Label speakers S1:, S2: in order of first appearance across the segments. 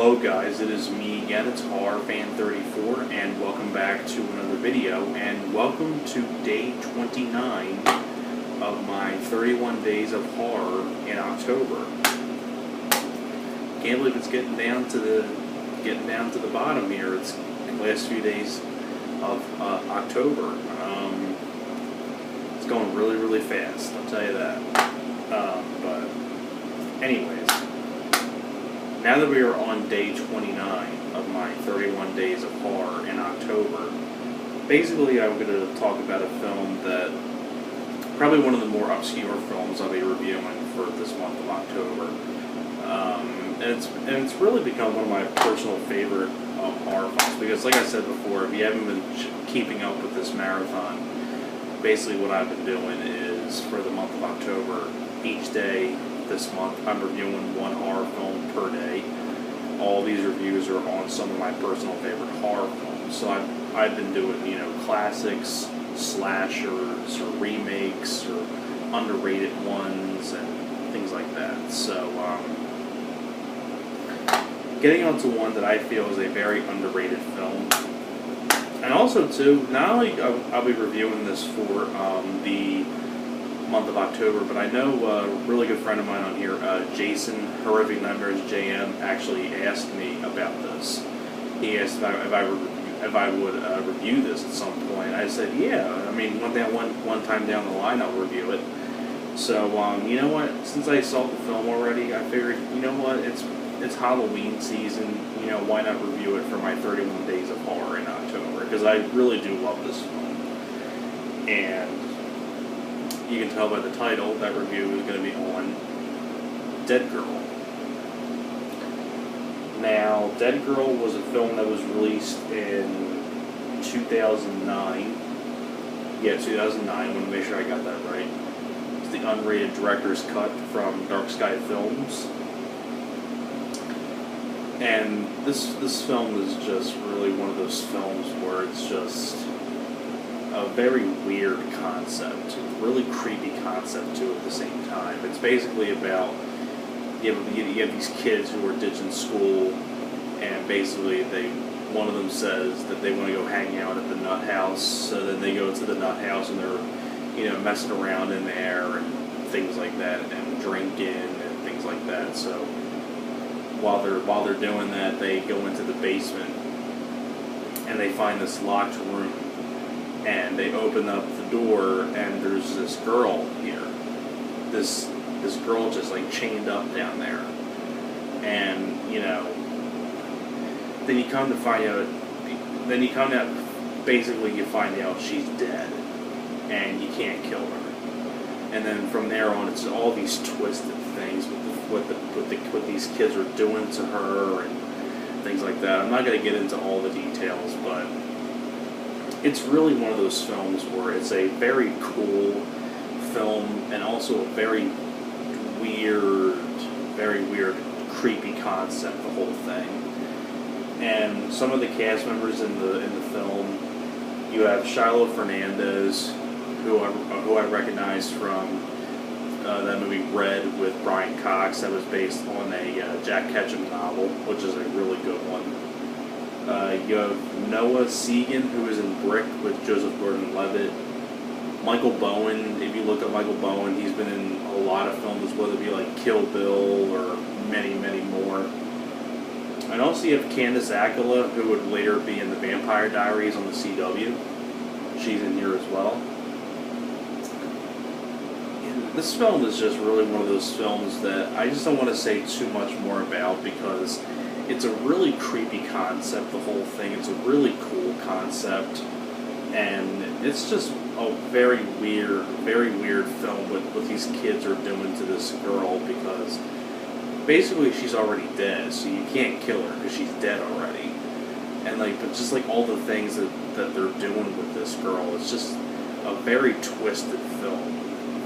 S1: Hello guys, it is me again, it's HorrorFan34, and welcome back to another video, and welcome to day 29 of my 31 days of horror in October. Can't believe it's getting down to the bottom here. It's the last few days of October. It's going really fast, I'll tell you that. But anyways, now that we are on day 29 of my 31 days of horror in October, basically I'm going to talk about a film that, probably one of the more obscure films I'll be reviewing for this month of October. And it's really become one of my personal favorite horror films, because like I said before, if you haven't been keeping up with this marathon, basically what I've been doing is, for the month of October, each day this month I'm reviewing one horror film per day. All these reviews are on some of my personal favorite horror films. So I've been doing, you know, classics, slashers, or remakes, or underrated ones, and things like that. So getting on to one that I feel is a very underrated film. And also too, not only I'll be reviewing this for the month of October, but I know a really good friend of mine on here, Jason, Horrific Nightmares JM, actually asked me about this. He asked if I would review this at some point. I said, yeah. I mean, one time down the line, I'll review it. So, you know what? Since I saw the film already, I figured, you know what? It's Halloween season. You know, why not review it for my 31 days of horror in October? Because I really do love this film, and you can tell by the title, that review is going to be on Deadgirl. Now, Deadgirl was a film that was released in 2009. Yeah, 2009, I want to make sure I got that right. It's the unrated director's cut from Dark Sky Films. And this film is just really one of those films where it's just a very weird concept, really creepy concept too at the same time. It's basically about, you have these kids who are ditching school, and basically one of them says that they want to go hang out at the nut house, so then they go to the nut house and they're, you know, messing around in there and things like that, and drinking and things like that. So while they're doing that, they go into the basement and they find this locked room. And they open up the door, and there's this girl here. This girl just like chained up down there. And, you know, then you come out, basically you find out she's dead, and you can't kill her. And then from there on, it's all these twisted things with what these kids are doing to her and things like that. I'm not going to get into all the details, but it's really one of those films where it's a very cool film, and also a very weird, creepy concept, the whole thing. And some of the cast members in the film, you have Shiloh Fernandez, who I recognize from that movie Red with Brian Cox, that was based on a Jack Ketchum novel, which is a really good one. You have Noah Segan, who is in Brick with Joseph Gordon-Levitt. Michael Bowen, if you look at Michael Bowen, he's been in a lot of films, whether it be like Kill Bill or many more. And also you have Candice Accola, who would later be in The Vampire Diaries on the CW. She's in here as well. And this film is just really one of those films that I just don't want to say too much more about, because it's a really creepy concept, the whole thing. It's a really cool concept, and it's just a very weird film with what these kids are doing to this girl, because basically she's already dead, so you can't kill her because she's dead already. And but just like all the things that they're doing with this girl, it's just a very twisted film.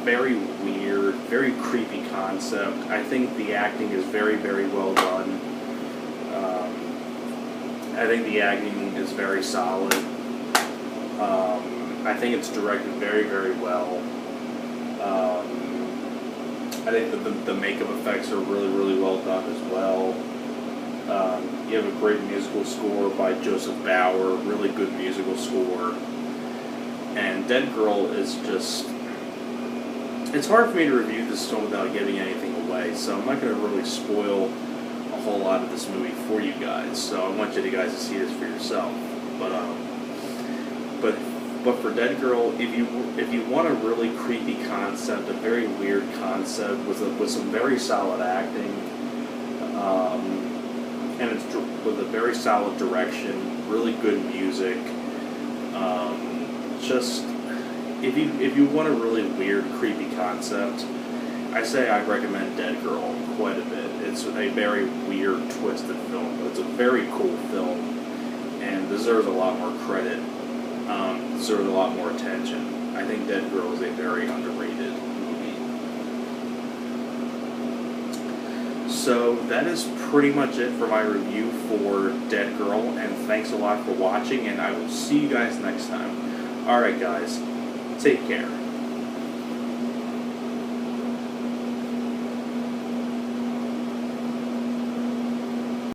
S1: Very weird, very creepy concept. I think the acting is very well done. I think the acting is very solid. I think it's directed very well. I think that the makeup effects are really well done as well. You have a great musical score by Joseph Bauer, really good musical score. And Deadgirl is just... It's hard for me to review this film without giving anything away, so I'm not going to really spoil a whole lot of this movie for you guys. So I want you guys to see this for yourself. But for Deadgirl, if you want a really creepy concept, a very weird concept with some very solid acting, and it's with a very solid direction, really good music, just if you want a really weird, creepy concept, I say I'd recommend Deadgirl quite a bit. It's a very weird, twisted film, but it's a very cool film and deserves a lot more credit. Deserves a lot more attention. I think Deadgirl is a very underrated movie. So that is pretty much it for my review for Deadgirl, and thanks a lot for watching, and I will see you guys next time. Alright guys, take care.